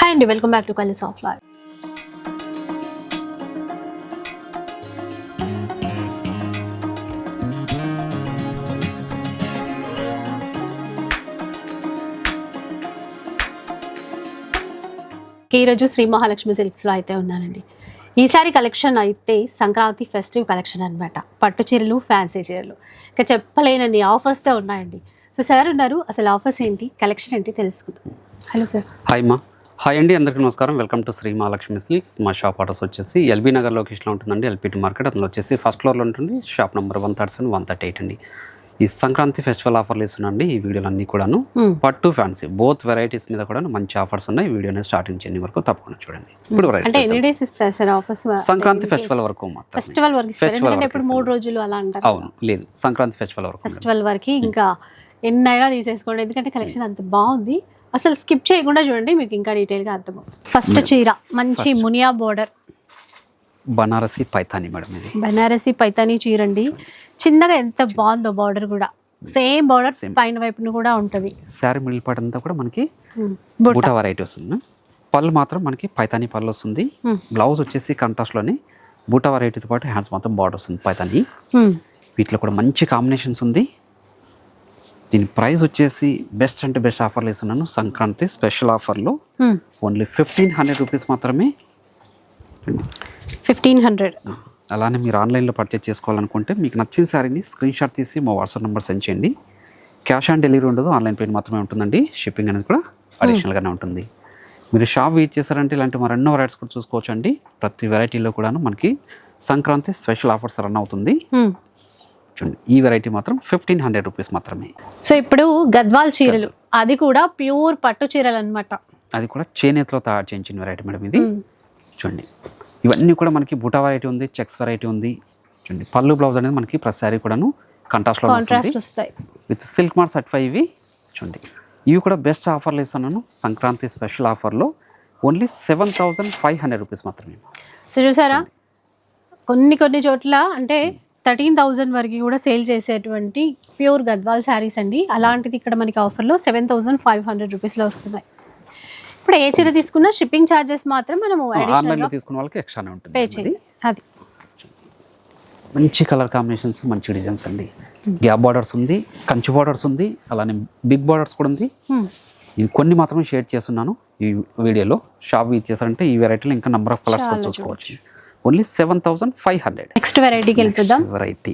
Hi అండి, welcome back to colours of life. ఈరోజు శ్రీ మహాలక్ష్మి సిల్క్స్లో అయితే ఉన్నానండి. ఈసారి కలెక్షన్ అయితే సంక్రాంతి ఫెస్టివ్ కలెక్షన్ అనమాట. పట్టు చీరలు, ఫ్యాన్సీ చీరలు, ఇక చెప్పలేనన్ని ఆఫర్స్తో ఉన్నాయండి. సో సార్ ఉన్నారు, అసలు ఆఫర్స్ ఏంటి, కలెక్షన్ ఏంటి తెలుసుకుందాం. Hello sir. హాయ్ మా. హాయ్ అండి, అందరికీ నమస్కారం. Welcome to Shri Mahalakshmi silks. మా షాప్ అడ్రస్ వచ్చేసి ఎల్బీ నగర్ లొకేషన్లో ఉంటుందండి. ఎల్పిటి మార్కెట్, అందులో వచ్చేసి ఫస్ట్ ఫ్లోర్లో ఉంటుంది. షాప్ నెంబర్ 137, 138 అండి. ఈ సంక్రాంతి ఫెస్టివల్ ఆఫర్లు ఇస్తున్నాండి. ఈ వీడియోలు అన్నీ కూడాను పట్టు ఫ్యాన్సీ బోత్ వెరైటీస్ మీద కూడా మంచి ఆఫర్స్ ఉన్నాయి. వీడియోని స్టార్టింగ్ చేయని వరకు తప్పకుండా చూడండి. ఇప్పుడు అంటే ఎన్ని డేస్ ఇస్తారు సార్ ఆఫర్స్? సంక్రాంతి ఫెస్టివల్ వరకు మాత్రం. ఫెస్టివల్ వరకు ఇప్పుడు 3 రోజులు అలా అంటారు. అవును, లేదు, సంక్రాంతి ఫెస్టివల్ వరకు. ఫెస్టివల్ వరకు ఇంకా ఎన్నైనా తీసేసుకోండి, ఎందుకంటే కలెక్షన్ అంత బాగుంది. అసలు స్కిప్ చేయకుండా చూడండి, మీకు ఇంకా డీటెయిల్గా అర్థమవుతుంది. ఫస్ట్ చీర మంచి మునియా బోర్డర్ బనారసి పైతాని మేడం. ఇది బనారసి పైతాని చీర అండి. చిన్నగా ఎంత బాగుందో బార్డర్ కూడా, సేమ్ బార్డర్ పైన వైపును కూడా ఉంటుంది. శారీ మిడిల్ పార్ట్ అంతా కూడా మనకి బూటా వెరైటీ వస్తుంది. పళ్ళు మాత్రం మనకి పైతాని పళ్ళు వస్తుంది. బ్లౌజ్ వచ్చేసి కాంట్రాస్ట్లోనే బూటా వెరైటీతో పాటు హ్యాండ్స్ మొత్తం బార్డర్ వస్తుంది పైతాని. వీటిలో కూడా మంచి కాంబినేషన్స్ ఉంది. దీని ప్రైస్ వచ్చేసి బెస్ట్ అంటే బెస్ట్ ఆఫర్లు ఇస్తున్నాను. సంక్రాంతి స్పెషల్ ఆఫర్లో ఓన్లీ 1500 రూపీస్ మాత్రమే. 1500. అలానే మీరు ఆన్లైన్లో పర్చేజ్ చేసుకోవాలనుకుంటే మీకు నచ్చిన శారీని స్క్రీన్ షాట్ తీసి మా వాట్సాప్ నెంబర్ సెండ్ చేయండి. క్యాష్ ఆన్ డెలివరీ ఉండదు, ఆన్లైన్ పేమెంట్ మాత్రమే ఉంటుందండి. షిప్పింగ్ అనేది కూడా అడిషనల్గానే ఉంటుంది. మీరు షాప్ విజిట్ చేశారంటే ఇలాంటి మరెన్నో వెరైటీస్ కూడా చూసుకోవచ్చు అండి. ప్రతి వెరైటీలో కూడాను మనకి సంక్రాంతి స్పెషల్ ఆఫర్స్ రన్ అవుతుంది. చూడండి, ఈ వెరైటీ మాత్రం 1500 రూపీస్ మాత్రమే. సో ఇప్పుడు గద్వాల్ చీరలు, అది కూడా ప్యూర్ పట్టు చీరలు అనమాట. అది కూడా చేనేతలో తయారు చేయించిన వెరైటీ మేడం ఇది. చూడండి, ఇవన్నీ కూడా మనకి బూటా వెరైటీ ఉంది, చెక్స్ వెరైటీ ఉంది. చూడండి, పళ్ళు బ్లౌజ్ అనేది మనకి ప్రతి శారీ కూడాను కాంట్రాస్ట్లో వస్తాయి విత్ సిల్క్ మార్క్ సర్టిఫై. ఇవి చూడండి, ఇవి కూడా బెస్ట్ ఆఫర్లు ఇస్తున్నాను. సంక్రాంతి స్పెషల్ ఆఫర్లో ఓన్లీ 7500 రూపీస్ మాత్రమే. సో చూసారా, కొన్ని చోట్ల అంటే 13,000 వరకు కూడా సేల్ చేసేటువంటి ప్యూర్ గద్వాల్ శారీస్ అండి. అలాంటిది ఇక్కడ మనకి ఆఫర్లో 7500 రూపీస్లో వస్తున్నాయి. ఇప్పుడు ఏ చీర తీసుకున్నా షిప్పింగ్ ఛార్జెస్ మాత్రం మనము ఆన్లైన్లో తీసుకున్న వాళ్ళకి ఎక్స్ట్రానే ఉంటుంది. పే చేయాలి. అది మంచి కలర్ కాంబినేషన్స్, మంచి డిజైన్స్ అండి. గ్యాప్ బార్డర్స్ ఉంది, కంచి బార్డర్స్ ఉంది, అలానే బిగ్ బార్డర్స్ కూడా ఉంది. ఇవి కొన్ని మాత్రమే షేర్ చేస్తున్నాను ఈ వీడియోలో. షాప్ విజిట్ చేశారంటే ఈ వెరైటీలో ఇంకా నెంబర్ ఆఫ్ కలర్స్ కూడా చూసుకోవచ్చు. ఓన్లీ 7500. నెక్స్ట్ వెరైటీకి వెళ్తుందాం. వెరైటీ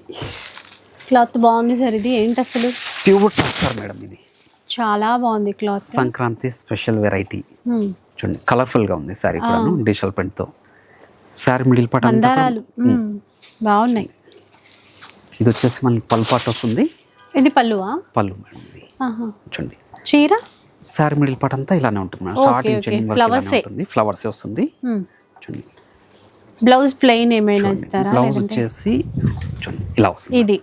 క్లాత్ బాగుంది సార్. ఇది ఏంటి అసలు? Pure tussar madam. ఇది చాలా బాగుంది క్లాత్. Sankranti special variety. చూడండి, కలర్ఫుల్గా ఉంది శారీ కూడా డిజిటల్ ప్రింట్తో. శారీ మిడిల్ పార్ట్ అంతా బాగున్నాయి. ఇది వచ్చేసి మనకి పళ్ళు పార్ట్ వస్తుంది. ఇది పళ్ళువా? పళ్ళు మేడం ఇది. చూడండి, చీర శారీ మిడిల్ పార్ట్ అంతా ఇలానే ఉంటుంది మేడం. స్టార్టింగ్ ఫ్లవర్స్ వస్తుంది. చూడండి, బ్లౌజ్ ప్లెయిన్ ఏమైనా ఇస్తారా? బ్లౌజ్ వచ్చేసి చూడండి ఇలా వస్తుంది. ఇది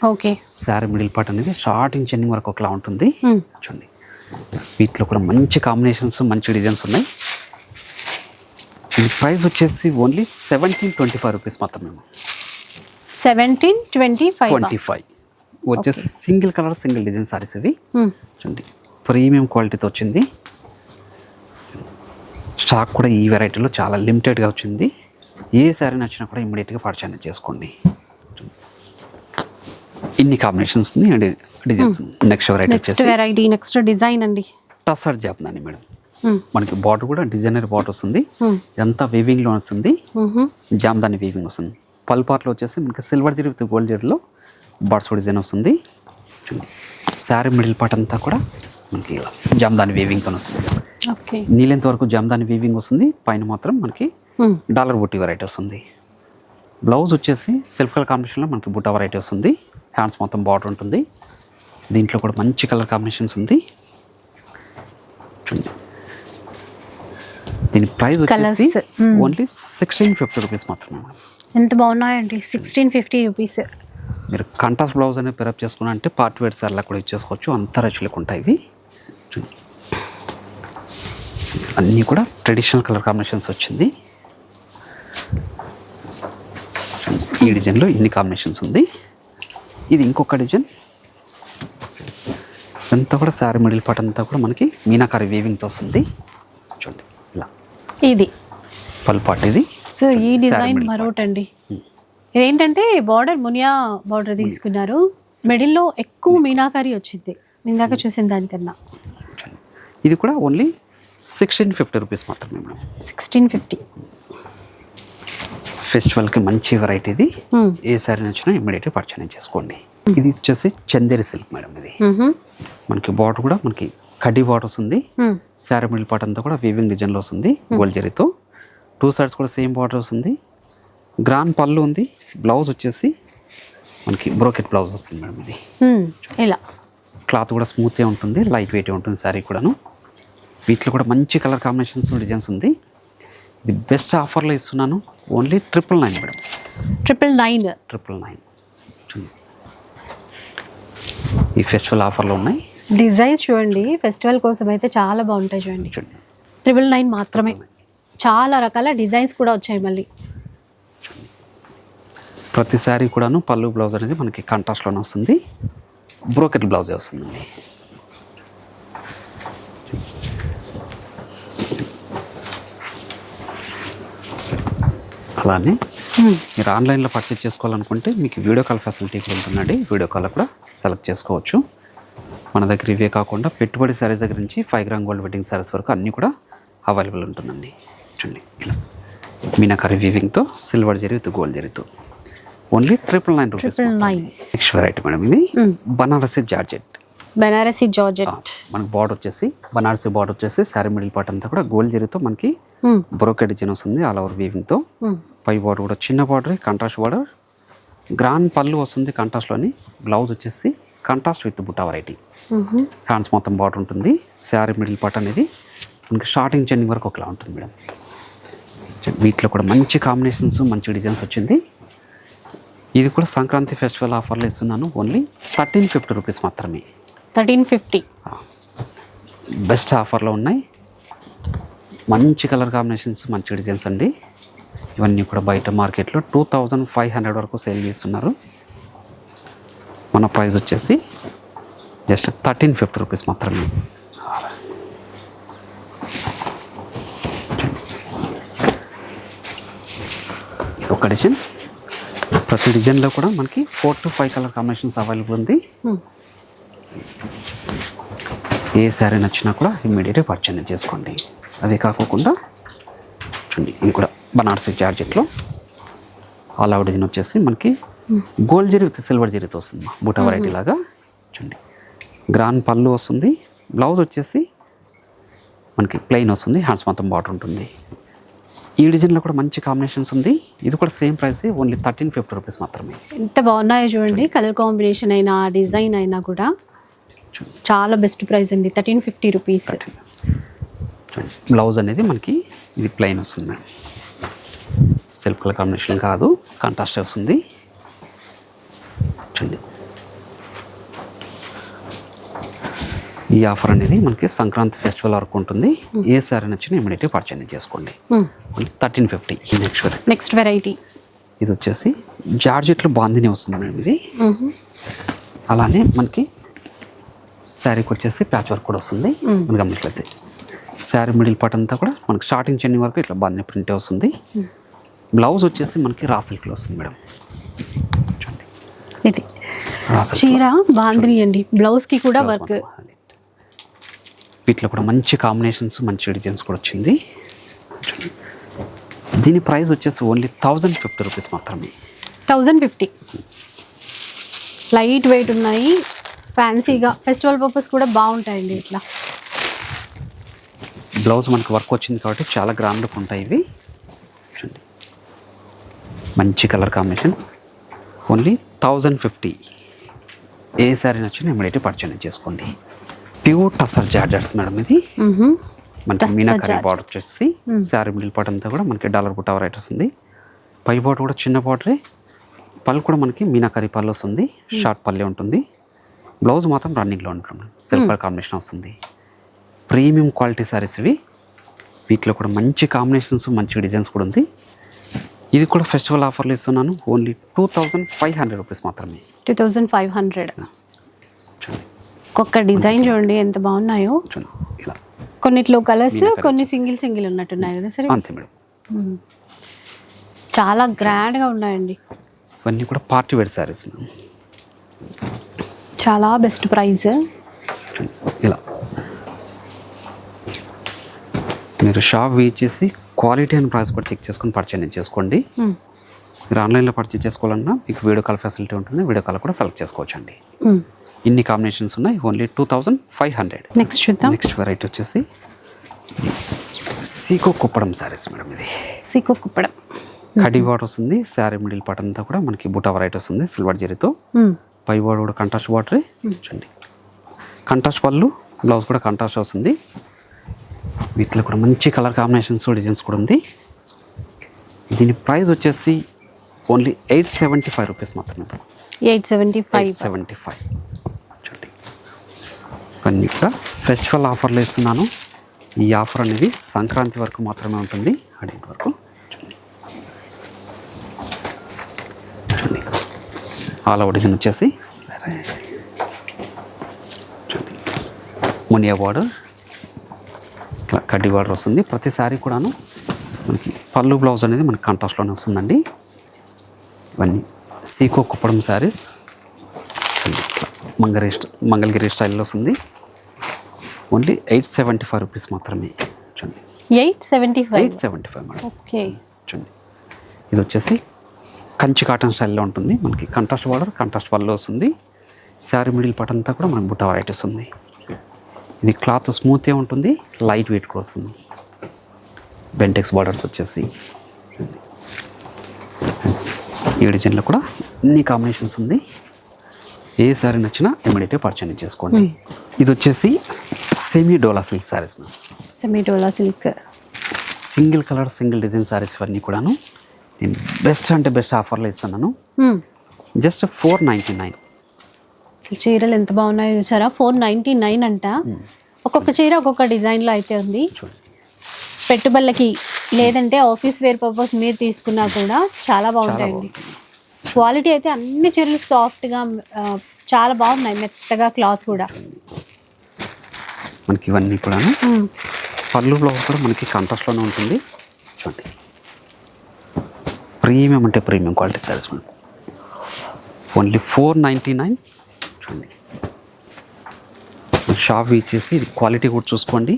ఓకే. శారీ మిడిల్ పార్ట్ అనేది స్టార్టింగ్ చెన్నింగ్ వరకు ఒకలా ఉంటుంది. చూడండి, వీటిలో కూడా మంచి కాంబినేషన్స్, మంచి డిజైన్స్ ఉన్నాయి. దీని ప్రైస్ వచ్చేసి ఓన్లీ 1725 రూపీస్ మాత్రమే. 1725 వచ్చేసి single colour single design saris ఇవి. చూడండి, ప్రీమియం క్వాలిటీతో వచ్చింది. స్టాక్ కూడా ఈ వెరైటీలో చాలా లిమిటెడ్గా వచ్చింది. ఏ శారీ నచ్చినా కూడా ఇమ్మీడియట్గా పర్చేజ్ చేసుకోండి. ఇన్ని కాంబినేషన్స్ ఉంది and designs. Next variety next design అండి. టస్సర్ జాబ్దాని మేడం. మనకి బార్డర్ కూడా డిజైనర్ బార్డర్ వస్తుంది. ఎంత వీవింగ్లో వస్తుంది, జామ్దాని వీవింగ్ వస్తుంది. పల్ పార్ట్లో వచ్చేసి మనకి సిల్వర్ జరీ విత్ గోల్డ్ జరీలో బర్డ్స్ డిజైన్ వస్తుంది. శారీ మిడిల్ పార్ట్ అంతా కూడా మనకి ఇలా జామ్దాని వీవింగ్తో వస్తుంది. నీలెంత వరకు జామ్దాని వీవింగ్ వస్తుంది. పైన మాత్రం మనకి డాలర్ బుట్టి వెరైటీ వస్తుంది. బ్లౌజ్ వచ్చేసి సెల్ఫ్ కలర్ కాంబినేషన్లో మనకి బుట్టా వెరైటీ వస్తుంది. హ్యాండ్స్ మొత్తం బార్డర్ ఉంటుంది. దీంట్లో కూడా మంచి కలర్ కాంబినేషన్స్ ఉంది. చూడండి, దీని ప్రైస్ వచ్చేసి ఓన్లీ 1650 రూపీస్ మాత్రమే. ఎంత బాగున్నాయండి, 1650 రూపీస్. మీరు కాంట్రాస్ట్ బ్లౌజ్ అనేది పిరప్ చేసుకున్నా అంటే పార్ట్ వేర్ సార్లా కూడా ఇచ్చేసుకోవచ్చు. అంత రచ్చులకు ఉంటాయి ఇవి. అన్నీ కూడా ట్రెడిషనల్ కలర్ కాంబినేషన్స్ వచ్చింది. ఈ డిజైన్లో ఇన్ని కాంబినేషన్స్ ఉంది. ఇది ఇంకొక డిజైన్. అంతా కూడా శారీ మిడిల్ పార్ట్ అంతా కూడా మనకి మీనాకారి వీవింగ్తో వస్తుంది. చూడండి, ఇది పళ్ళు పార్ట్ ఇది. సో ఈ డిజైన్ మరోటండి. ఇదేంటంటే బార్డర్ మునియా బార్డర్ తీసుకున్నారు, మిడిల్లో ఎక్కువ మీనాకారి వచ్చింది ఇందాక చూసిన దానికన్నా. ఇది కూడా ఓన్లీ 1650 రూపీస్ మాత్రమే మేడం. 1650. ఫెస్టివల్కి మంచి వెరైటీ ఇది. ఏ సారీ నచ్చినా ఇమ్మీడియట్గా పర్చేజ్ చేసుకోండి. ఇది వచ్చేసి చందేరి సిల్క్ మేడం. ఇది మనకి బార్డర్ కూడా మనకి కడ్డీ బార్డర్ వస్తుంది. శారీ మిడిల్ పార్ట్ అంతా కూడా వీవింగ్ డిజైన్లో వస్తుంది గోల్డ్ జరీతో. 2 సైడ్స్ కూడా సేమ్ బార్డర్ వస్తుంది. గ్రాండ్ పళ్ళు ఉంది. బ్లౌజ్ వచ్చేసి మనకి బ్రోకెట్ బ్లౌజ్ వస్తుంది మేడం. ఇది ఇలా క్లాత్ కూడా స్మూత్గా ఉంటుంది, లైట్ వెయిట్ ఉంటుంది శారీ కూడాను. వీటిలో కూడా మంచి కలర్ కాంబినేషన్స్ డిజైన్స్ ఉంది. ఇది బెస్ట్ ఆఫర్లో ఇస్తున్నాను, ఓన్లీ 999 మేడం. 999. 999 ఈ ఫెస్టివల్ ఆఫర్లో ఉన్నాయి. డిజైన్స్ చూడండి, ఫెస్టివల్ కోసం అయితే చాలా బాగుంటాయి చూడండి. 999 మాత్రమే. చాలా రకాల డిజైన్స్ కూడా వచ్చాయి మళ్ళీ. ప్రతి శారీ కూడాను పళ్ళు బ్లౌజ్ అనేది మనకి కాంట్రాస్ట్లోనే వస్తుంది, బ్రోకెట్ బ్లౌజే వస్తుందండి. అలానే మీరు ఆన్లైన్లో పర్చేజ్ చేసుకోవాలనుకుంటే మీకు వీడియో కాల్ ఫెసిలిటీ కూడా ఉంటుందండి. వీడియో కాల్ కూడా సెలెక్ట్ చేసుకోవచ్చు. మన దగ్గర ఇవే కాకుండా పెట్టుబడి శారీస్ దగ్గర నుంచి 5 గ్రామ్ గోల్డ్ వెడ్డింగ్ శారీస్ వరకు అన్నీ కూడా అవైలబుల్ ఉంటుందండి. చూడండి ఇలా మీనాకరీ వీవింగ్తో సిల్వర్ జరీ విత్ గోల్డ్ జరీతో only 999 rupees. Next variety madam ఇది బనారసి జార్జెట్. బనారసి జార్జెట్ మనకి బార్డర్ వచ్చేసి బనారసి బార్డర్ వచ్చేసి శారీ మిడిల్ పార్ట్ అంతా కూడా గోల్డ్ జరీతో మనకి బ్రోకెడ్ డిజైన్ వస్తుంది ఆల్ ఓవర్ వీవింగ్తో. పై బార్డర్ కూడా చిన్న బార్డర్, కాంట్రాస్ట్ బార్డర్, గ్రాండ్ పళ్ళు వస్తుంది కాంట్రాస్ట్లోని. బ్లౌజ్ వచ్చేసి contrast with Butta variety. Hands మొత్తం బార్డర్ ఉంటుంది. శారీ మిడిల్ పార్ట్ అనేది మనకి స్టార్టింగ్ చెండింగ్ వరకు ఒకలా ఉంటుంది మేడం. వీటిలో కూడా మంచి కాంబినేషన్స్, మంచి డిజైన్స్ వచ్చింది. ఇది కూడా సంక్రాంతి ఫెస్టివల్ ఆఫర్లో ఇస్తున్నాను, ఓన్లీ 1350 రూపీస్ మాత్రమే. 1350 బెస్ట్ ఆఫర్లో ఉన్నాయి. మంచి కలర్ కాంబినేషన్స్, మంచి డిజైన్స్ అండి. ఇవన్నీ కూడా బయట మార్కెట్లో 2500 వరకు సేల్ చేస్తున్నారు. మన ప్రైస్ వచ్చేసి జస్ట్ 1350 రూపీస్ మాత్రమే. ఒక డిజైన్, ప్రతి డిజైన్లో కూడా మనకి 4 to 5 కలర్ కాంబినేషన్స్ అవైలబుల్ ఉంది. ఏ శారీ నచ్చినా కూడా ఇమ్మీడియట్గా పర్చేజ్ చేసుకోండి. అదే కాకుండా చూడండి ఇది కూడా బనారసి జార్జెట్లో ఆల్ అవుట్ డిజైన్ వచ్చేసి మనకి గోల్డ్ జరీ విత్ సిల్వర్ జరీతో వస్తుంది, బూటా వెరైటీ లాగా. చూడండి గ్రాండ్ పళ్ళు వస్తుంది. బ్లౌజ్ వచ్చేసి మనకి ప్లెయిన్ వస్తుంది, హ్యాండ్స్ మొత్తం బార్డర్ ఉంటుంది. ఈ డిజైన్లో కూడా మంచి కాంబినేషన్స్ ఉంది. ఇది కూడా సేమ్ ప్రైస్, ఓన్లీ 1350 రూపీస్ మాత్రమే. ఎంత బాగున్నాయో చూడండి, కలర్ కాంబినేషన్ అయినా డిజైన్ అయినా కూడా చాలా బెస్ట్ ప్రైస్ అండి. 1350 రూపీస్. బ్లౌజ్ అనేది మనకి ఇది ప్లెయిన్ వస్తుంది మేడం, సెల్ఫ్ కలర్ కాంబినేషన్ కాదు, కాంట్రాస్ట్ వస్తుంది. చూడండి ఈ ఆఫర్ అనేది మనకి సంక్రాంతి ఫెస్టివల్ వరకు ఉంటుంది. ఏ సారీ నచ్చినా ఇమీడియట్గా పర్చేజ్ చేసుకోండి. 1350. నెక్స్ట్ వెరైటీ ఇది వచ్చేసి జార్జెట్లో బాందిని వస్తుంది మేడం. ఇది అలానే మనకి శారీకి వచ్చేసి ప్యాచ్ వర్క్ కూడా వస్తుంది. మనం గమనించలేదు, శారీ మిడిల్ పార్ట్ అంతా కూడా మనకి స్టార్టింగ్ చెండింగ్ వరకు ఇట్లా బాందిని ప్రింటే వస్తుంది. బ్లౌజ్ వచ్చేసి మనకి రా సిల్క్లో వస్తుంది మేడం. చూడండి ఇది చీర బాందిని అండి, బ్లౌజ్కి కూడా వర్క్. వీటిలో కూడా మంచి కాంబినేషన్స్, మంచి డిజైన్స్ కూడా వచ్చింది. దీని ప్రైస్ వచ్చేసి ఓన్లీ 1050 రూపీస్ మాత్రమే. 1050. లైట్ వెయిట్ ఉన్నాయి, ఫ్యాన్సీగా ఫెస్టివల్ పర్పస్ కూడా బాగుంటాయండి. ఇట్లా బ్లౌజ్ మనకి వర్క్ వచ్చింది కాబట్టి చాలా గ్రాండ్ లుక్ ఉంటాయి ఇవి. చూడండి మంచి కలర్ కాంబినేషన్స్, ఓన్లీ 1050. ఏ శారీ నచ్చినా ఇమ్మీడియట్గా పర్చేజ్ చేసుకోండి. Pure tussar georgettes madam. ఇది మనకి మీనాకరీ బార్డర్ వచ్చేసి శారీ మిడిల్ పార్ట్ అంతా కూడా మనకి డాలర్ బుట్టా వెరైటీ వస్తుంది. పై బార్డర్ కూడా చిన్న బార్డరే, పళ్ళు కూడా మనకి మీనాకరీ పళ్ళు వస్తుంది, షార్ట్ పల్లె ఉంటుంది. బ్లౌజ్ మాత్రం రన్నింగ్లో ఉంటుంది, సిల్వర్ కాంబినేషన్ వస్తుంది. ప్రీమియం క్వాలిటీ శారీస్ ఇవి. వీటిలో కూడా మంచి కాంబినేషన్స్, మంచి డిజైన్స్ కూడా ఉంది. ఇది కూడా ఫెస్టివల్ ఆఫర్లో ఇస్తున్నాను, ఓన్లీ 2500 రూపీస్ మాత్రమే. 2500. ఒక్క డిజైన్ చూడండి ఎంత బాగున్నాయో. ఇలా కొన్నిట్లో కలర్స్, కొన్ని సింగిల్ ఉన్నట్టున్నాయి కదా సరే. అంతే మేడం. చాలా గ్రాండ్గా ఉన్నాయండి. ఇవన్నీ కూడా పార్టీ వేర్ శారీస్ మేడం. చాలా బెస్ట్ ప్రైస్. ఇలా మీరు షాప్ విజిట్ చేసి క్వాలిటీ అండ్ ప్రైస్ కూడా చెక్ చేసుకొని పర్చేజ్ చేసుకోండి. మీరు ఆన్లైన్లో పర్చేజ్ చేసుకోవాలన్నా మీకు వీడియో కాల్ ఫెసిలిటీ ఉంటుంది, వీడియో కాల్ కూడా సెలెక్ట్ చేసుకోవచ్చు అండి. ఇన్ని కాంబినేషన్స్ ఉన్నాయి, ఓన్లీ 2500. నెక్స్ట్ చూద్దాం. నెక్స్ట్ వెరైటీ వచ్చేసి సీకో కుప్పడం శారీస్ మేడం. ఇది సీకో కుప్పడం కడి బార్డర్ వస్తుంది, శారీ మిడిల్ పార్ట్ అంతా కూడా మనకి బుటా వెరైటీ వస్తుంది సిల్వర్ జరీతో. పై బార్డర్ కూడా కంట్రాస్ట్ బార్డరే చూడండి. కంట్రాస్ట్ పళ్ళు, బ్లౌజ్ కూడా కంట్రాస్ట్ వస్తుంది. వీటిలో కూడా మంచి కలర్ కాంబినేషన్స్, డిజైన్స్ కూడా ఉంది. దీని ప్రైస్ వచ్చేసి ఓన్లీ 875 రూపీస్ మాత్రమే. 875 చూడండి. ఇవన్నీ కూడా ఫెస్టివల్ ఆఫర్లు ఇస్తున్నాను. ఈ ఆఫర్ అనేది సంక్రాంతి వరకు మాత్రమే ఉంటుంది, అడిగి వరకు. చూడండి ఆల్ ఓవర్ డిజైన్ వచ్చేసి చూడండి మునియా బార్డర్, కడ్డీ బార్డర్ వస్తుంది. ప్రతి సారీ కూడాను మనకి పళ్ళు బ్లౌజ్ అనేది మనకి కాంట్రాస్ట్లోనే వస్తుందండి. ఇవన్నీ సీకో కుప్పడం శారీస్ మంగళగిరి స్టైల్లో వస్తుంది. ఓన్లీ 875 రూపీస్ మాత్రమే. చూడండి 875 మేడం. ఓకే. చూడండి ఇది వచ్చేసి కంచి కాటన్ స్టైల్లో ఉంటుంది. మనకి కంట్రాస్ట్ బార్డర్, కంట్రాస్ట్ పళ్ళు వస్తుంది. శారీ మిడిల్ పార్ట్ అంతా కూడా మనకి బుట్ట వెరైటీస్ ఉంది. ఇది క్లాత్ స్మూత్గా ఉంటుంది, లైట్ వెయిట్ కూడా వస్తుంది. బెంటెక్స్ బార్డర్స్ వచ్చేసి ఈ డిజైన్లో కూడా ఇన్ని కాంబినేషన్స్ ఉంది. ఏ శారీ నచ్చినా ఇమీడియట్గా పర్చేజ్ చేసుకోండి. ఇది వచ్చేసి semi dola silk saris ma'am. Semi dola silk single colour single design saris ఇవన్నీ కూడాను నేను బెస్ట్ అంటే బెస్ట్ ఆఫర్లో ఇస్తున్నాను. జస్ట్ 499. చీరలు ఎంత బాగున్నాయో చూసారా. 499 అంట. ఒక్కొక్క చీర ఒక్కొక్క డిజైన్లో అయితే ఉంది. పెట్టుబడులకి లేదంటే ఆఫీస్ వేర్ పర్పస్ మీరు తీసుకున్నా కూడా చాలా బాగుంటాయండి. క్వాలిటీ అయితే అన్ని చీరలు సాఫ్ట్గా చాలా బాగున్నాయి, మెత్తగా క్లాత్ కూడా. మనకి ఇవన్నీ కూడా పళ్ళు బ్లౌజ్ కూడా మనకి కాంట్రాస్ట్లోనే ఉంటుంది. చూడండి ప్రీమియం అంటే premium quality saris madam. Only 499. చూడండి షాప్ ఇచ్చేసి ఇది క్వాలిటీ కూడా చూసుకోండి.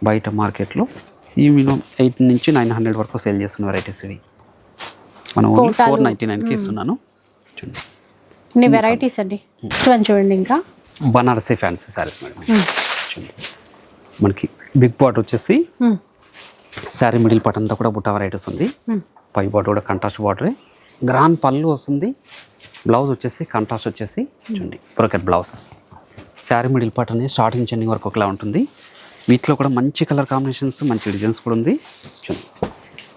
బయట మార్కెట్లో ఈ మినిమం 8 నుంచి 900 వరకు సేల్ చేస్తున్న వెరైటీస్ ఇవి. మనం ఓన్లీ 499కి ఇస్తున్నాను. చూడండి ఇన్ని వెరైటీస్ అండి. చూడండి ఇంకా బనారసీ ఫ్యాన్సీ శారీస్ మేడం. చూడండి మనకి బిగ్ బార్డర్ వచ్చేసి శారీ మిడిల్ పార్ట్ అంతా కూడా బుట్ట వెరైటీస్ ఉంది. పై బార్డర్ కూడా కంట్రాస్ట్ బార్డరే, గ్రాండ్ పళ్ళు వస్తుంది. బ్లౌజ్ వచ్చేసి కంట్రాస్ట్ వచ్చేసి చూడండి brocade blouse. Sari middle part అనేది స్టార్టింగ్ చెన్నింగ్ వరకు ఒకలా ఉంటుంది. వీటిలో కూడా మంచి కలర్ కాంబినేషన్స్, మంచి డిజైన్స్ కూడా ఉంది. చూడండి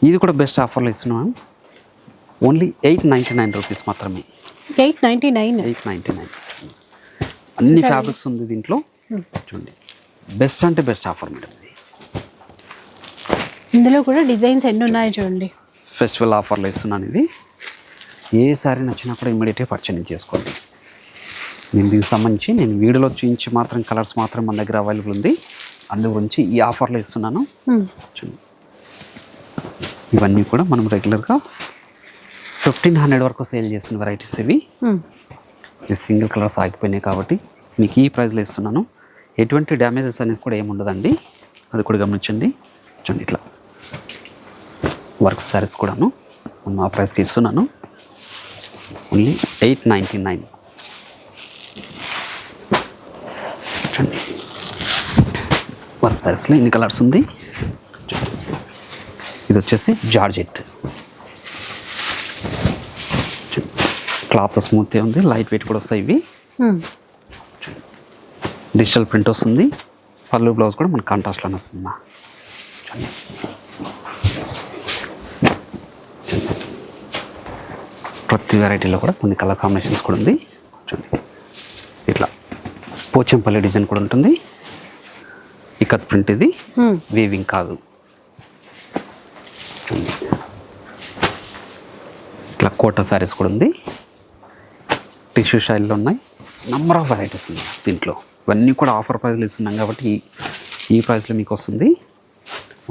ఇది కూడా బెస్ట్ ఆఫర్లో ఇస్తున్నాం. ఓన్లీ 899 రూపీస్ మాత్రమే. 899. అన్ని ఫ్యాబ్రిక్స్ ఉంది దీంట్లో. చూడండి బెస్ట్ అంటే బెస్ట్ ఆఫర్ మేడం. ఇందులో కూడా డిజైన్స్ ఎన్ని ఉన్నాయో చూడండి. ఫెస్టివల్ ఆఫర్లో ఇస్తున్నాను ఇది. ఏ శారీ నచ్చినా కూడా ఇమీడియట్గా పర్చేజ్ చేసుకోండి. నేను దీనికి సంబంధించి నేను వీడియోలో చూపించి మాత్రం కలర్స్ మాత్రం మన దగ్గర అవైలబుల్ ఉంది. అందు గురించి ఈ ఆఫర్లో ఇస్తున్నాను. చూడండి ఇవన్నీ కూడా మనం రెగ్యులర్గా 1500 వరకు సేల్ చేసిన వెరైటీస్ ఇవి. ఈ సింగిల్ కలర్స్ ఆగిపోయినాయి కాబట్టి మీకు ఈ ప్రైస్లో ఇస్తున్నాను. ఎటువంటి డ్యామేజెస్ అనేది కూడా ఏమి ఉండదండి, అది కూడా గమనించండి. చూడండి ఇట్లా వర్క్ శారీస్ కూడాను మనం ఆ ప్రైస్కి ఇస్తున్నాను. ఓన్లీ 899. చూడండి వర్క్ శారీస్లో ఇన్ని కలర్స్ ఉంది. ఇది వచ్చేసి జార్జెట్. క్లాత్ స్మూత్గా ఉంది, లైట్ వెయిట్ కూడా వస్తాయి ఇవి. డిజిటల్ ప్రింట్ వస్తుంది. పళ్ళు బ్లౌజ్ కూడా మనకు కాంట్రాస్ట్లోనే వస్తుంది. ప్రతి వెరైటీలో కూడా కొన్ని కలర్ కాంబినేషన్స్ కూడా ఉంది. చూడండి ఇట్లా పోచంపల్లి డిజైన్ కూడా ఉంటుంది. ఇకత్ ప్రింట్ ఇది, వీవింగ్ కాదు. చూడండి ఇట్లా కోటా శారీస్ కూడా ఉంది. టిష్యూ స్టైల్లో ఉన్నాయి. నెంబర్ ఆఫ్ వెరైటీస్ ఉన్నాయి దీంట్లో. ఇవన్నీ కూడా ఆఫర్ ప్రైస్లు ఇస్తున్నాం కాబట్టి ఈ ప్రైస్లో మీకు వస్తుంది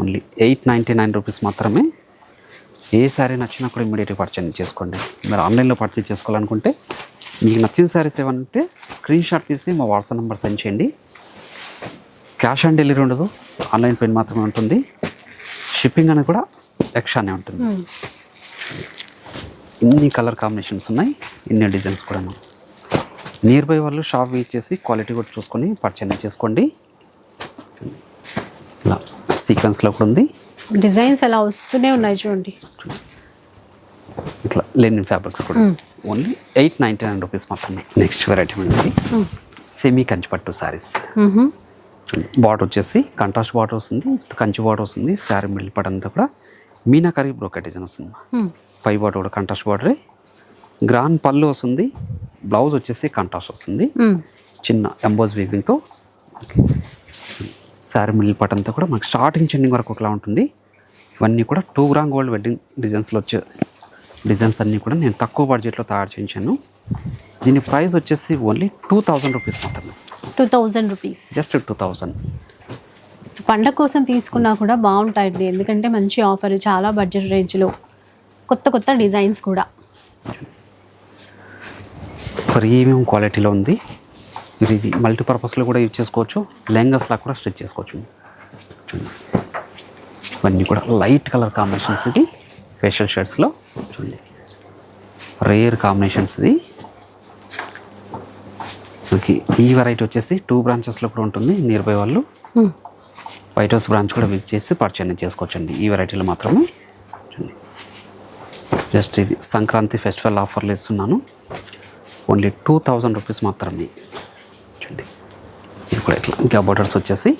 ఓన్లీ 899 రూపీస్ మాత్రమే. ఏ శారీ నచ్చినా కూడా ఇమ్మీడియట్గా పర్చేజ్ చేసుకోండి. మీరు ఆన్లైన్లో పర్చేజ్ చేసుకోవాలనుకుంటే మీకు నచ్చిన శారీస్ ఏమంటే స్క్రీన్ షాట్ తీసి మా వాట్సాప్ నెంబర్ సెండ్ చేయండి. క్యాష్ ఆన్ డెలివరీ ఉండదు, ఆన్లైన్ పేమెంట్ మాత్రమే ఉంటుంది. షిప్పింగ్ అనేది కూడా ఎక్స్ట్రానే ఉంటుంది. ఇన్ని కలర్ కాంబినేషన్స్ ఉన్నాయి, ఇన్ని డిజైన్స్ కూడా. నియర్ బై వాళ్ళు షాప్ విజిట్ చేసి క్వాలిటీ కూడా చూసుకొని పర్చేజ్ చేసుకోండి. ఇలా సీక్వెన్స్లో కూడా ఉంది, డిజైన్స్ అలా వస్తూనే ఉన్నాయి చూడండి. ఇట్లా లెనిన్ ఫ్యాబ్రిక్స్ కూడా ఓన్లీ 899 రూపీస్ మాత్రమే. నెక్స్ట్ వెరైటీ ఉంది సెమీ కంచిపట్టు శారీస్. బార్డర్ వచ్చేసి కంట్రాస్ట్ బార్డర్ వస్తుంది, కంచి బార్డర్ వస్తుంది. శారీ మిడిల్ పార్ట్ అంతా కూడా మీనాకరీ బ్రోకెట్ డిజైన్ వస్తుంది. పై బార్డర్ కూడా కంట్రాస్ట్ బార్డరే. గ్రాండ్ పళ్ళు వస్తుంది, బ్లౌజ్ వచ్చేసి కంట్రాస్ట్ వస్తుంది. చిన్న ఎంబోజ్ వీవింగ్తో శారీ మిడిల్ పార్ట్ అంతా కూడా మనకు స్టార్టింగ్ చెండింగ్ వరకు ఒకలా ఉంటుంది. ఇవన్నీ కూడా 2 గ్రామ్ గోల్డ్ వెడ్డింగ్ డిజైన్స్లో వచ్చే డిజైన్స్ అన్నీ కూడా నేను తక్కువ బడ్జెట్లో తయారు చేయించాను. దీని ప్రైస్ వచ్చేసి ఓన్లీ 2000 రూపీస్ మాత్రమే. 2000 రూపీస్, జస్ట్ 2000. సో పండగ కోసం తీసుకున్నా కూడా బాగుంటాయండి, ఎందుకంటే మంచి ఆఫర్, చాలా బడ్జెట్ రేంజ్లో కొత్త కొత్త డిజైన్స్ కూడా. ప్రీమియం క్వాలిటీలో ఉంది. మీరు ఇది మల్టీపర్పస్లో కూడా యూజ్ చేసుకోవచ్చు, లెహంగాస్లా కూడా స్టిచ్ చేసుకోవచ్చు. ఇవన్నీ కూడా లైట్ కలర్ కాంబినేషన్స్, ఇది ఫేషియల్ షేడ్స్లో చూడండి, రేర్ కాంబినేషన్స్. ఇది మనకి ఈ వెరైటీ వచ్చేసి 2 బ్రాంచెస్లో కూడా ఉంటుంది. నియర్ బై వాళ్ళు వైట్ హౌస్ బ్రాంచ్ కూడా విజిట్ చేసి పర్చేజ్ చేసుకోవచ్చండి. ఈ వెరైటీలో మాత్రమే చూడండి. జస్ట్ ఇది సంక్రాంతి ఫెస్టివల్ ఆఫర్లు ఇస్తున్నాను, ఓన్లీ 2000 రూపీస్ మాత్రమే. చూడండి ఇది కూడా ఇట్లా ఇంకా బోర్డర్స్ వచ్చేసి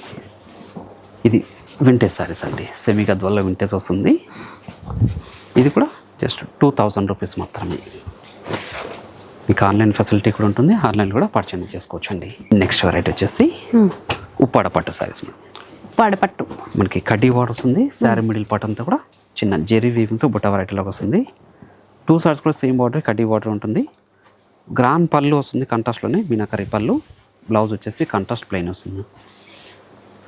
ఇది వింటేజ్ శారీస్ అండి, సెమీ గద్వాల్లో వింటేజ్ వస్తుంది. ఇది కూడా జస్ట్ 2000 రూపీస్ మాత్రమే. మీకు ఆన్లైన్ ఫెసిలిటీ కూడా ఉంటుంది, ఆన్లైన్ కూడా పర్చేజ్ చేసుకోవచ్చు అండి. నెక్స్ట్ వెరైటీ వచ్చేసి ఉప్పాడ పట్టు శారీస్. ఉప్పాడ పట్టు మనకి కడ్డీ బార్డర్ వస్తుంది. శారీ మిడిల్ పార్ట్ అంతా కూడా చిన్న జెరీ వీవింగ్తో బుట్ట వెరైటీలోకి వస్తుంది. 2 సైడ్స్ కూడా సేమ్ బార్డర్, కడ్డీ బార్డర్ ఉంటుంది. గ్రాండ్ పళ్ళు వస్తుంది కంట్రాస్ట్లోనే, మీనాకరీ పళ్ళు. బ్లౌజ్ వచ్చేసి కంట్రాస్ట్ ప్లెయిన్ వస్తుంది.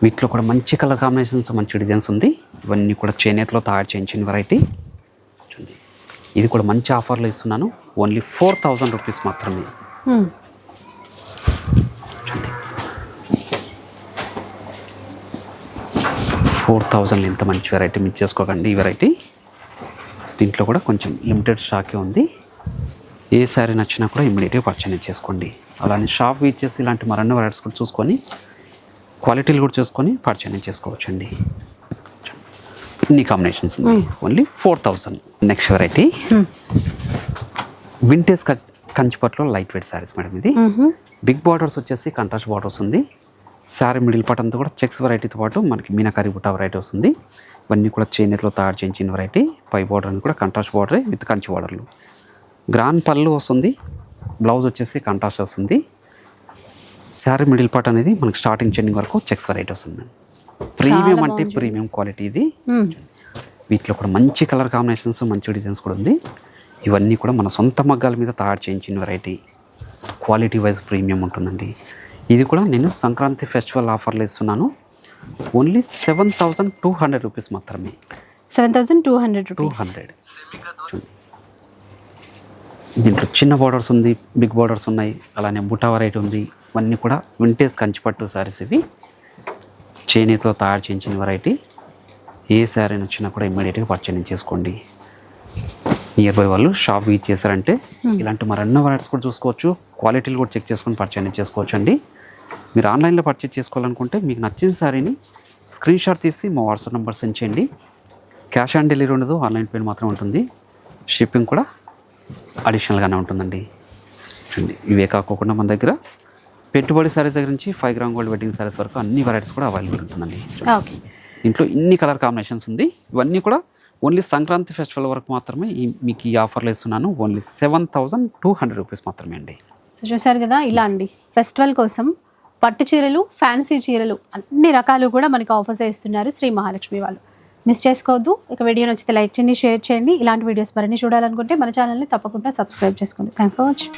వీటిలో కూడా మంచి కలర్ కాంబినేషన్స్, మంచి డిజైన్స్ ఉంది. ఇవన్నీ కూడా చేనేతలో తయారు చేయించిన వెరైటీ. చూడండి ఇది కూడా మంచి ఆఫర్లో ఇస్తున్నాను, ఓన్లీ 4000 రూపీస్ మాత్రమే. చూడండి 4000 ఎంత మంచి వెరైటీ మిస్ చేసుకోకండి. ఈ వెరైటీ దీంట్లో కూడా కొంచెం లిమిటెడ్ స్టాకే ఉంది. ఏ శారీ నచ్చినా కూడా ఇమ్మీడియట్గా పర్చేజ్ చేసుకోండి. అలానే షాప్ విజిట్ చేసి ఇలాంటి మరెన్నో వెరైటీస్ కూడా చూసుకొని క్వాలిటీలు కూడా చూసుకొని పర్చేజ్ చేసుకోవచ్చండి. ఇన్ని కాంబినేషన్స్ ఉన్నాయి, ఓన్లీ 4000. నెక్స్ట్ వెరైటీ వింటేజ్ కంచిపట్లో లైట్ వెయిట్ శారీస్ మేడం. ఇది బిగ్ బార్డర్స్ వచ్చేసి కంట్రాస్ట్ బార్డర్స్ ఉంది. శారీ మిడిల్ పార్ట్ అంతా కూడా చెక్స్ వెరైటీతో పాటు మనకి మీనాకరీ బుట్ట వెరైటీ వస్తుంది. ఇవన్నీ కూడా చేనేతలో తయారు చేయించిన వెరైటీ. పై బార్డర్ అని కూడా కంట్రాస్ట్ బార్డరే విత్ కంచి బార్డర్లు. గ్రాండ్ పళ్ళు వస్తుంది, బ్లౌజ్ వచ్చేసి కంట్రాస్ట్ వస్తుంది. శారీ మిడిల్ పార్ట్ అనేది మనకి స్టార్టింగ్ చెండింగ్ వరకు చెక్స్ వెరైటీ వస్తుంది. ప్రీమియం అంటే ప్రీమియం క్వాలిటీ ఇది. వీటిలో కూడా మంచి కలర్ కాంబినేషన్స్, మంచి డిజైన్స్ కూడా ఉంది. ఇవన్నీ కూడా మన సొంత మగ్గాల మీద తయారు చేయించిన వెరైటీ. క్వాలిటీ వైజ్ ప్రీమియం ఉంటుందండి. ఇది కూడా నేను సంక్రాంతి ఫెస్టివల్ ఆఫర్లో ఇస్తున్నాను, ఓన్లీ 7200 రూపీస్ మాత్రమే. 7200 రూపీస్. 200. దీంట్లో చిన్న బార్డర్స్ ఉంది, బిగ్ బార్డర్స్ ఉన్నాయి, అలానే బుటా వెరైటీ ఉంది. ఇవన్నీ కూడా వింటేజ్ కంచిపట్టు శారీస్. ఇవి చేనేతలో తయారు చేయించిన వెరైటీ. ఏ శారీ నచ్చినా కూడా ఇమ్మీడియట్గా పర్చేజ్ చేసుకోండి. నియర్ బై వాళ్ళు షాప్ విజిట్ చేశారంటే ఇలాంటి మరెన్నో వెరైటీస్ కూడా చూసుకోవచ్చు, క్వాలిటీలు కూడా చెక్ చేసుకొని పర్చేజ్ చేసుకోవచ్చు అండి. మీరు ఆన్లైన్లో పర్చేజ్ చేసుకోవాలనుకుంటే మీకు నచ్చిన శారీని స్క్రీన్ షాట్ తీసి మా వాట్సాప్ నెంబర్ సెండ్ చేయండి. క్యాష్ ఆన్ డెలివరీ ఉండదు, ఆన్లైన్ పేమెంట్ మాత్రం ఉంటుంది. షిప్పింగ్ కూడా అడిషనల్గానే ఉంటుందండి. చూడండి ఇవే కాకుండా మన దగ్గర పెట్టుబడి శారీస్ దగ్గర నుంచి 5 గ్రామ్ గోల్డ్ వెడ్డింగ్ శారీస్ వరకు అన్ని వెరైటీస్ కూడా అవైలబుల్ ఉంటుందండి. ఓకే, దీంట్లో ఇన్ని కలర్ కాంబినేషన్స్ ఉంది. ఇవన్నీ కూడా ఓన్లీ సంక్రాంతి ఫెస్టివల్ వరకు మాత్రమే మీకు ఈ ఆఫర్లో ఇస్తున్నాను, ఓన్లీ 7200 రూపీస్ మాత్రమే అండి. సో చూసారు కదా, ఇలా అండి ఫెస్టివల్ కోసం పట్టు చీరలు, ఫ్యాన్సీ చీరలు అన్ని రకాలు కూడా మనకి ఆఫర్స్ ఇస్తున్నారు శ్రీ మహాలక్ష్మి వాళ్ళు. మిస్ చేసుకోవద్దు. ఇక వీడియో నచ్చితే లైక్ చేయండి, షేర్ చేయండి. ఇలాంటి వీడియోస్ మరిన్ని చూడాలనుకుంటే మన ఛానల్ని తప్పకుండా సబ్స్క్రైబ్ చేసుకోండి. Thanks for watching.